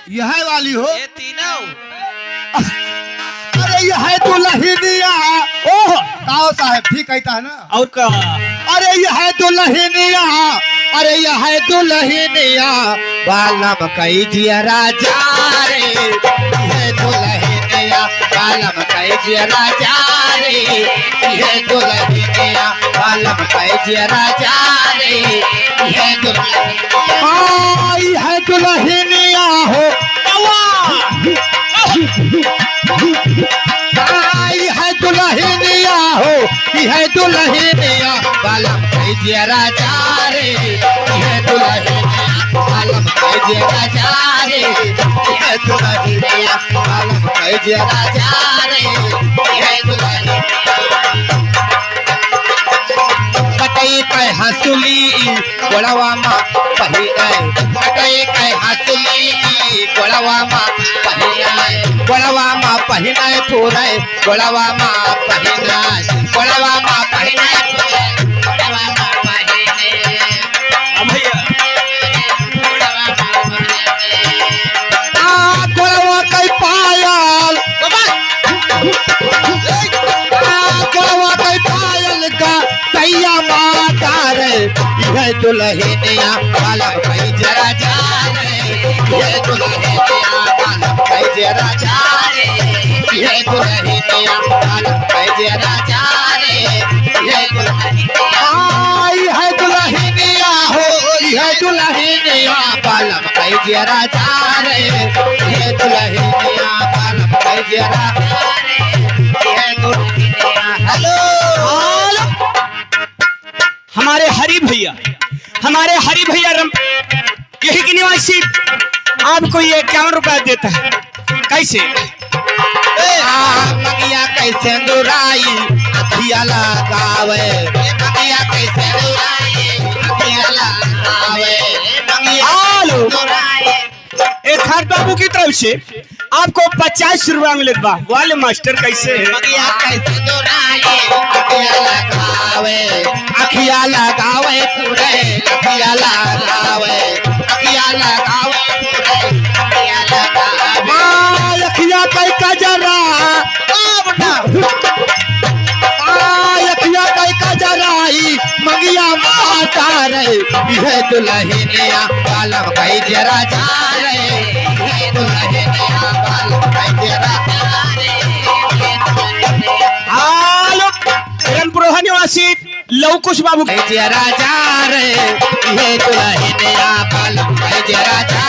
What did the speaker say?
यह वाली हो। ये तीनों अरे यह दुल्हनिया। ओह ताओ साहब ठीक कहता है ना। और का अरे यह दुल्हनिया, अरे यह दुल्हनिया बालम कीजिए राजा रे, यह दुल्हनिया बालम कीजिए राजा रे, यह दुल्हनिया बालम कीजिए राजा रे, यह दुल्हनिया हो है दुल्हनिया हो, है दुल्हनिया बालम कीजिए राजा रे, है दुल्हनिया बालम कीजिए राजा रे, है दुल्हनिया बालम कीजिए राजा रे, है दुल्हनिया। कटई के हंसुली गोड़वा माँ पहिने, कटई के हंसुली गोड़वा माँ पहिने, गोड़वा माँ पहिने पूरे, गोड़वा माँ पहिने, गोड़वा माँ पहिने पूरे, गोड़वा माँ पहिने। भैया गोड़वा के पायल, गोड़वा के पायल का तैया माता रे, यह दुल्हनिया बालम कीजिए राजा रे, यह दुल्हनिया बालम कीजिए राजा रे, यह दुल्हनिया बालम कीजिए राजा रे, यह दुल्हनिया हो, यह दुल्हनिया बालम कीजिए राजा रे, यह दुल्हनिया बालम कीजिए राजा रे, यह दुल्हनिया। हेलो हमारे हरि भैया यही की निवासी आपको ये 51 रुपया देता है। कैसे मगिया कैसे दुराई अखिया लगावे, मगिया कैसे दुराई अखिया लगावे, मगिया हेलो दुराई। एक खाट बाबू की तरफ से आपको 50 रुपया मिलत बा। वाले मास्टर कैसे है? मगिया कैसे दुराई अखिया लगावे, अखिया लगावे पूरे, अखिया लगावे, अखिया लगावे पूरे, अखिया लगावे। अखिया कई कजरा अखिया कई कजराई मगिया माता रे, यह दुल्हनिया बालम कीजिए राजा रे, यह दुल्हनिया बालम कीजिए राजा रे, हेलो रनपुरोहा निवासी लवकुश बाबू कीजिए राजा रे, यह दुल्हनिया बालम कीजिए राजा